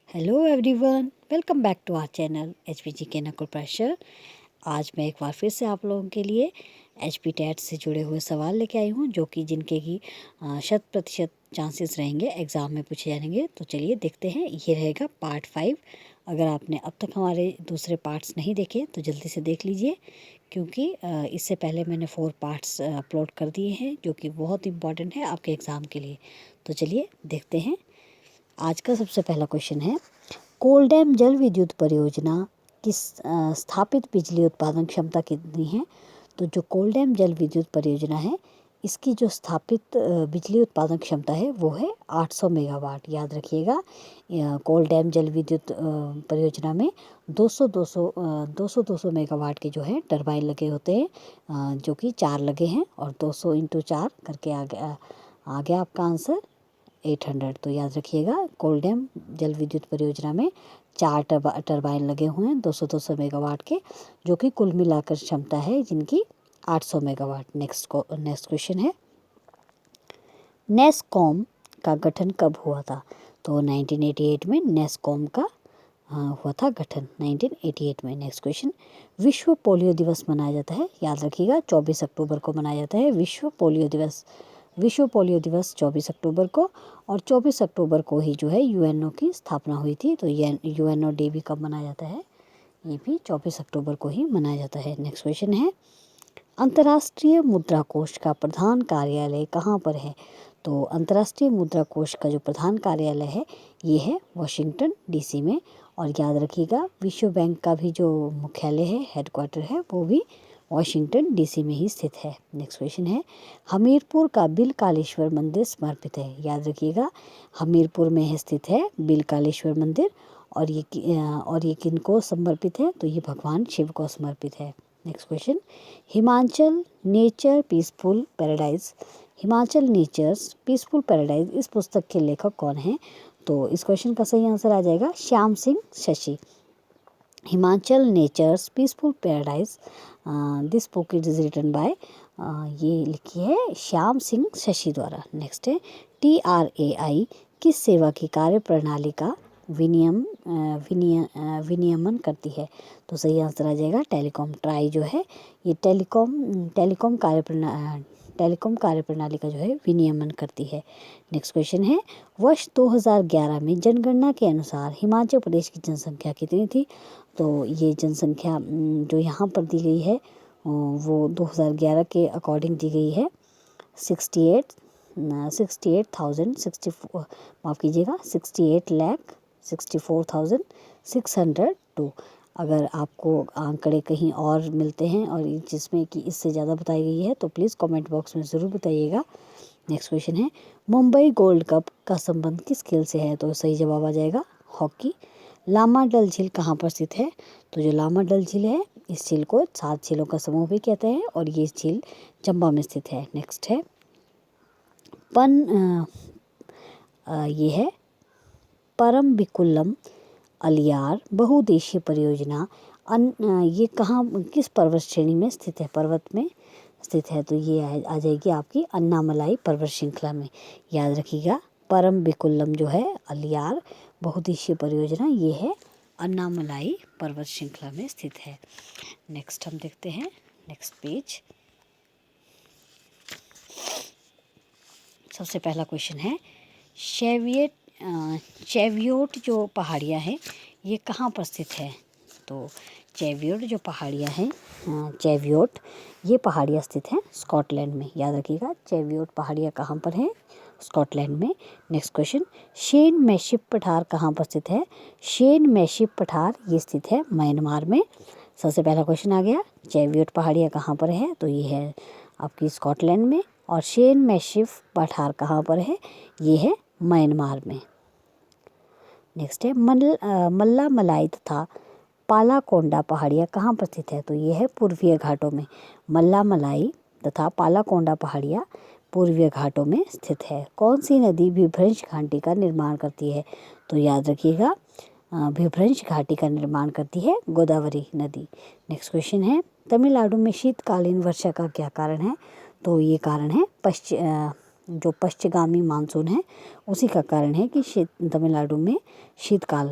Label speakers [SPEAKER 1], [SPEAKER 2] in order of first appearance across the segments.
[SPEAKER 1] Hello everyone, welcome back to our channel HPG के Nakul pressure. आज मैं एक बार फिर से आप लोगों के लिए एचपी टेट से जुड़े हुए सवाल लेके आई हूँ, जो कि जिनके की 100% चांसेस रहेंगे एग्ज़ाम में पूछे जाएंगे। तो चलिए देखते हैं। ये रहेगा पार्ट 5। अगर आपने अब तक हमारे दूसरे पार्ट्स नहीं देखे तो जल्दी से देख लीजिए, क्योंकि इससे पहले मैंने 4 पार्ट्स अपलोड कर दिए हैं, जो कि बहुत इंपॉर्टेंट है आपके एग्ज़ाम के लिए। तो चलिए देखते हैं। आज का सबसे पहला क्वेश्चन है, कोलडैम जल विद्युत परियोजना की स्थापित बिजली उत्पादन क्षमता कितनी है? तो जो कोलडैम जल विद्युत परियोजना है, इसकी जो स्थापित बिजली उत्पादन क्षमता है वो है 800 मेगावाट। याद रखिएगा, कोलडैम जल विद्युत परियोजना में 200 मेगावाट के जो है टरबाइन लगे होते हैं, जो कि 4 लगे हैं, और 200 इंटू 4 करके आ गया आपका आंसर 800। तो याद रखिएगा, कोलडैम जल विद्युत परियोजना में 4 टरबाइन लगे हुए हैं 200 मेगावाट के, जो कि कुल मिलाकर क्षमता है जिनकी 800 मेगावाट। नेक्स्ट क्वेश्चन है, नेस्कॉम का गठन कब हुआ था? तो 1988 में नेस्कॉम का हुआ था गठन, 1988 में। नेक्स्ट क्वेश्चन, विश्व पोलियो दिवस मनाया जाता है? याद रखिएगा, 24 अक्टूबर को मनाया जाता है विश्व पोलियो दिवस। विश्व पोलियो दिवस 24 अक्टूबर को, और 24 अक्टूबर को ही जो है यूएनओ की स्थापना हुई थी। तो यूएनओ डे भी कब मनाया जाता है? ये भी 24 अक्टूबर को ही मनाया जाता है। नेक्स्ट क्वेश्चन है, अंतर्राष्ट्रीय मुद्रा कोष का प्रधान कार्यालय कहाँ पर है? तो अंतर्राष्ट्रीय मुद्रा कोष का जो प्रधान कार्यालय है ये है वाशिंगटन डीसी में। और याद रखिएगा, विश्व बैंक का भी जो मुख्यालय है, हेडक्वार्टर है, वो भी वाशिंगटन डीसी में ही स्थित है। नेक्स्ट क्वेश्चन है, हमीरपुर का बिलकालेश्वर मंदिर समर्पित है? याद रखिएगा, हमीरपुर में स्थित है बिलकालेश्वर मंदिर, और ये किनको समर्पित है? तो ये भगवान शिव को समर्पित है। Next question, Himachal nature peaceful paradise, Himachal nature's peaceful paradise, इस पुस्तक के लेखक कौन हैं? तो इस क्वेश्चन का सही आंसर आ जाएगा Shyam Singh Shashi. Himachal nature's peaceful paradise, this book is written by, ये लिखी है श्याम सिंह शशि द्वारा। नेक्स्ट है, TRAI किस सेवा की कार्य प्रणाली का विनियमन करती है? तो सही आंसर आ जाएगा टेलीकॉम। ट्राई जो है ये टेलीकॉम कार्य प्रणाली का जो है विनियमन करती है। नेक्स्ट क्वेश्चन है, वर्ष 2011 में जनगणना के अनुसार हिमाचल प्रदेश की जनसंख्या कितनी थी? तो ये जनसंख्या जो यहाँ पर दी गई है वो 2011 के अकॉर्डिंग दी गई है 68,064, माफ़ कीजिएगा 68,64,602। अगर आपको आंकड़े कहीं और मिलते हैं और जिसमें कि इससे ज़्यादा बताई गई है तो प्लीज़ कमेंट बॉक्स में ज़रूर बताइएगा। नेक्स्ट क्वेश्चन है, मुंबई गोल्ड कप का संबंध किस खेल से है? तो सही जवाब आ जाएगा हॉकी। लामा डल झील कहाँ पर स्थित है? तो जो लामा डल झील है, इस झील को 7 झीलों का समूह भी कहते हैं, और ये झील चंबा में स्थित है। नेक्स्ट है, ये है परम्बिकुलम अलियार बहुउद्देशीय परियोजना, ये कहाँ, किस पर्वत श्रेणी में स्थित है? पर्वत में स्थित है। तो ये आ जाएगी आपकी अन्नामलाई पर्वत श्रृंखला में। याद रखिएगा, परम्बिकुलम जो है अलियार बहुउद्देशीय परियोजना, ये है अन्नामलाई पर्वत श्रृंखला में स्थित है। नेक्स्ट हम देखते हैं, नेक्स्ट पेज। सबसे पहला क्वेश्चन है, चेवियोट जो पहाड़ियाँ हैं ये कहाँ पर स्थित है? तो चेवियोट जो पहाड़ियाँ हैं, चेवियोट ये पहाड़ियाँ स्थित हैं स्कॉटलैंड में। याद रखिएगा, चेवियोट पहाड़ियाँ कहाँ पर हैं? स्कॉटलैंड में। नेक्स्ट क्वेश्चन, शेन मैशिप पठार कहाँ पर स्थित है? शेन मैशिप पठार ये स्थित है म्यांमार में। सबसे पहला क्वेश्चन आ गया, चेवियोट पहाड़ियाँ कहाँ पर है? तो ये है आपकी स्कॉटलैंड में। और शेन मैशिफ पठार कहाँ पर है? ये है म्यांमार में। नेक्स्ट है, मल्ला मलाई तथा पालाकोंडा पहाड़ियाँ कहाँ पर स्थित है? तो ये है पूर्वीय घाटों में। मल्ला मलाई तथा पालाकोंडा पहाड़ियाँ पूर्वीय घाटों में स्थित है। कौन सी नदी विभ्रंश घाटी का निर्माण करती है? तो याद रखिएगा, विभ्रंश घाटी का निर्माण करती है गोदावरी नदी। नेक्स्ट क्वेश्चन है, तमिलनाडु में शीतकालीन वर्षा का क्या कारण है? तो ये कारण है जो पश्चिमगामी मानसून है उसी का कारण है कि तमिलनाडु में शीतकाल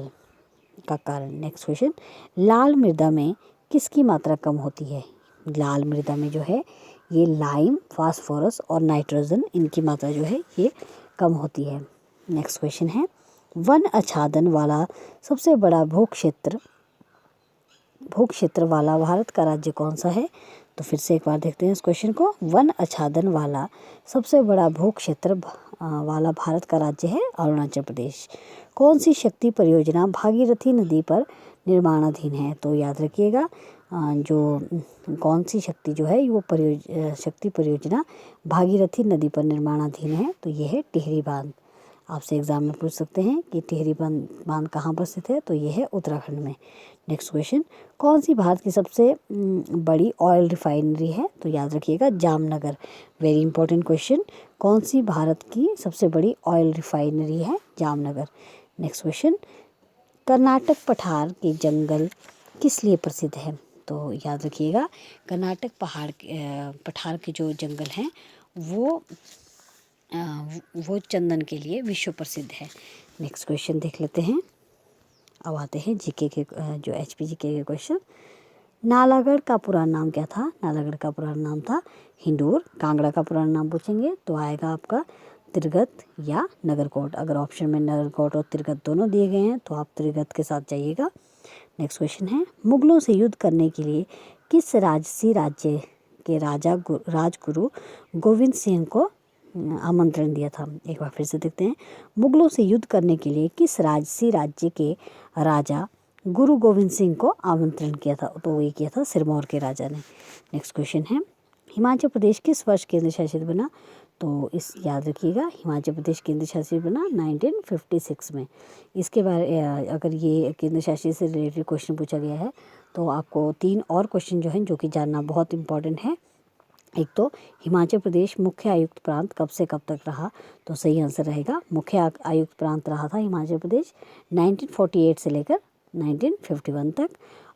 [SPEAKER 1] का कारण। नेक्स्ट क्वेश्चन, लाल मृदा में किसकी मात्रा कम होती है? लाल मृदा में जो है ये लाइम, फास्फोरस और नाइट्रोजन, इनकी मात्रा जो है ये कम होती है। नेक्स्ट क्वेश्चन है, वन आच्छादन वाला सबसे बड़ा भू क्षेत्र वाला भारत का राज्य कौन सा है? तो फिर से एक बार देखते हैं इस क्वेश्चन को। वन आच्छादन वाला सबसे बड़ा भू क्षेत्र वाला भारत का राज्य है अरुणाचल प्रदेश। कौन सी शक्ति परियोजना भागीरथी नदी पर निर्माणाधीन है? तो याद रखिएगा जो कौन सी शक्ति जो है वो शक्ति परियोजना भागीरथी नदी पर निर्माणाधीन है, तो ये है टिहरी बांध। आपसे एग्जाम में पूछ सकते हैं कि टिहरी बांध कहाँ पर स्थित है? तो ये है उत्तराखंड में। नेक्स्ट क्वेश्चन, कौन सी भारत की सबसे बड़ी ऑयल रिफाइनरी है? तो याद रखिएगा जामनगर। वेरी इंपॉर्टेंट क्वेश्चन, कौन सी भारत की सबसे बड़ी ऑयल रिफाइनरी है? जामनगर। नेक्स्ट क्वेश्चन, कर्नाटक पठार के जंगल किस लिए प्रसिद्ध है? तो याद रखिएगा कर्नाटक पठार के जो जंगल हैं वो चंदन के लिए विश्व प्रसिद्ध है। नेक्स्ट क्वेश्चन देख लेते हैं। अब आते हैं जीके के जो एचपी जीके के क्वेश्चन। नालागढ़ का पुराना नाम क्या था? नालागढ़ का पुराना नाम था हिंडूर। कांगड़ा का पुराना नाम पूछेंगे तो आएगा आपका त्रिगत या नगरकोट। अगर ऑप्शन में नगरकोट और त्रिगत दोनों दिए गए हैं तो आप त्रिगत के साथ जाइएगा। नेक्स्ट क्वेश्चन है, मुगलों से युद्ध करने के लिए किस राजसी राज्य के राजगुरु गोविंद सिंह को आमंत्रण दिया था? एक बार फिर से देखते हैं। मुगलों से युद्ध करने के लिए किस राजसी राज्य के राजा गुरु गोविंद सिंह को आमंत्रण किया था? तो ये किया था सिरमौर के राजा ने। नेक्स्ट क्वेश्चन है, हिमाचल प्रदेश किस वर्ष केंद्र शासित बना? तो इस याद रखिएगा हिमाचल प्रदेश केंद्र शासित बना 1956 में। इसके बारे अगर ये केंद्र शासित से रिलेटेड क्वेश्चन पूछा गया है तो आपको 3 और क्वेश्चन जो हैं जो कि जानना बहुत इंपॉर्टेंट है। एक तो हिमाचल प्रदेश मुख्य आयुक्त प्रांत कब से कब तक रहा? तो सही आंसर रहेगा मुख्य आयुक्त प्रांत रहा था हिमाचल प्रदेश 1948 से लेकर 1951 तक,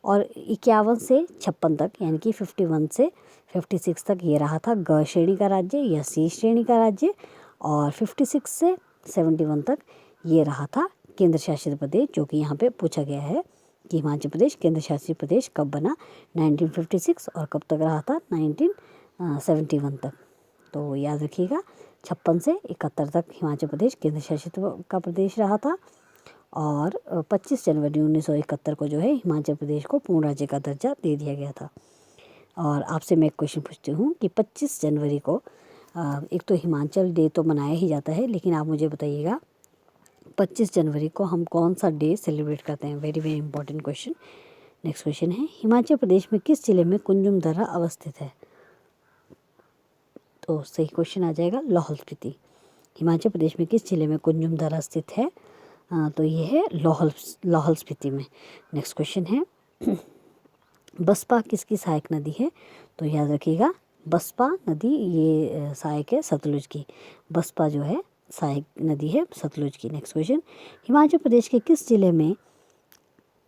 [SPEAKER 1] और 51 से 56 तक यानी कि 51 से 56 तक ये रहा था ग श्रेणी का राज्य या सी श्रेणी का राज्य, और 56 से 71 तक ये रहा था केंद्र शासित प्रदेश, जो कि यहाँ पे पूछा गया है कि हिमाचल प्रदेश केंद्र शासित प्रदेश कब बना? 1956, और कब तक रहा था? 1971 तक। तो याद रखिएगा 56 से 71 तक हिमाचल प्रदेश केंद्र शासित का प्रदेश रहा था, और 25 जनवरी 1971 को जो है हिमाचल प्रदेश को पूर्ण राज्य का दर्जा दे दिया गया था। और आपसे मैं एक क्वेश्चन पूछती हूँ कि 25 जनवरी को एक तो हिमाचल डे तो मनाया ही जाता है, लेकिन आप मुझे बताइएगा 25 जनवरी को हम कौन सा डे सेलिब्रेट करते हैं? Very very important question. Next question है, हिमाचल प्रदेश में किस जिले में कुंजुम दर्रा अवस्थित है? तो सही क्वेश्चन आ जाएगा लाहौल स्पीति। हिमाचल प्रदेश में किस जिले में कुंजुम दर्रा स्थित है? तो ये है लाहौल स्पीति में। नेक्स्ट क्वेश्चन है, बसपा किसकी सहायक नदी है? तो याद रखिएगा बसपा नदी ये सहायक है सतलुज की। बसपा जो है सहायक नदी है सतलुज की। नेक्स्ट क्वेश्चन, हिमाचल प्रदेश के किस जिले में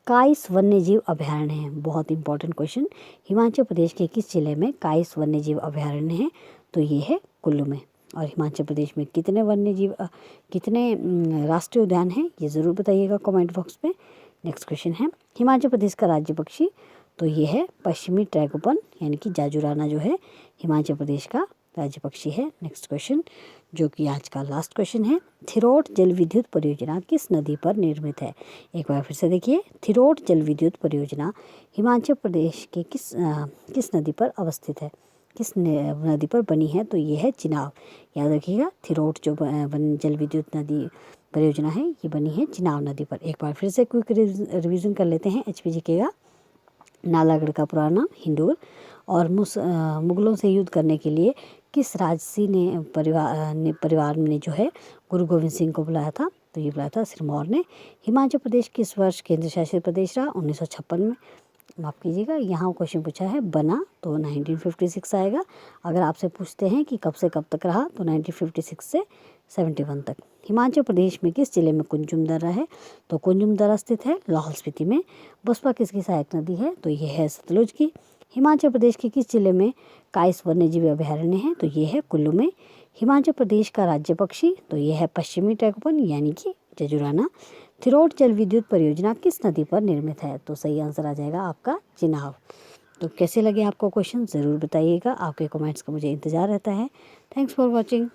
[SPEAKER 1] काइस वन्यजीव अभयारण्य है? बहुत इंपॉर्टेंट क्वेश्चन। हिमाचल प्रदेश के किस जिले में काइस वन्यजीव अभयारण्य है? तो ये है कुल्लू में। और हिमाचल प्रदेश में कितने राष्ट्रीय उद्यान हैं ये ज़रूर बताइएगा कमेंट बॉक्स में। नेक्स्ट क्वेश्चन है, हिमाचल प्रदेश का राज्य पक्षी? तो ये है पश्चिमी ट्रैगोपन यानी कि जाजुराना जो है हिमाचल प्रदेश का राज्य पक्षी है। नेक्स्ट क्वेश्चन जो कि आज का लास्ट क्वेश्चन है, थिरोट जल विद्युत परियोजना किस नदी पर निर्मित है? एक बार फिर से देखिए, थिरोट जल विद्युत परियोजना हिमाचल प्रदेश के किस नदी पर अवस्थित है, किस नदी पर बनी है? तो ये है चिनाब। याद रखिएगा थिरोट जो जल विद्युत नदी परियोजना है ये बनी है चिनाब नदी पर। एक बार फिर से क्विक रिवीजन कर लेते हैं एचपीजीके का। नालागढ़ का पुराना नाम हिंडूर, और मुगलों से युद्ध करने के लिए किस राजसी परिवार ने जो है गुरु गोविंद सिंह को बुलाया था? तो ये बुलाया था सिरमौर ने। हिमाचल प्रदेश किस वर्ष केंद्र शासित प्रदेश रहा? 1956 में। माफ़ कीजिएगा यहाँ क्वेश्चन पूछा है बना तो 1956 आएगा। अगर आपसे पूछते हैं कि कब से कब तक रहा तो 1956 से 71 तक। हिमाचल प्रदेश में किस जिले में कुंजुम दर्रा है? तो कुंजुम दर्रा स्थित है लाहौल स्पीति में। बसपा किसकी सहायक नदी है? तो ये है सतलुज की। हिमाचल प्रदेश के किस जिले में काइस वन्यजीव अभयारण्य है? तो ये है कुल्लू में। हिमाचल प्रदेश का राज्य पक्षी, तो यह है पश्चिमी तटवन यानी कि जजुराना। थिरौट जल विद्युत परियोजना किस नदी पर निर्मित है? तो सही आंसर आ जाएगा आपका चिनाब। तो कैसे लगे आपको क्वेश्चन ज़रूर बताइएगा, आपके कमेंट्स का मुझे इंतज़ार रहता है। Thanks for watching.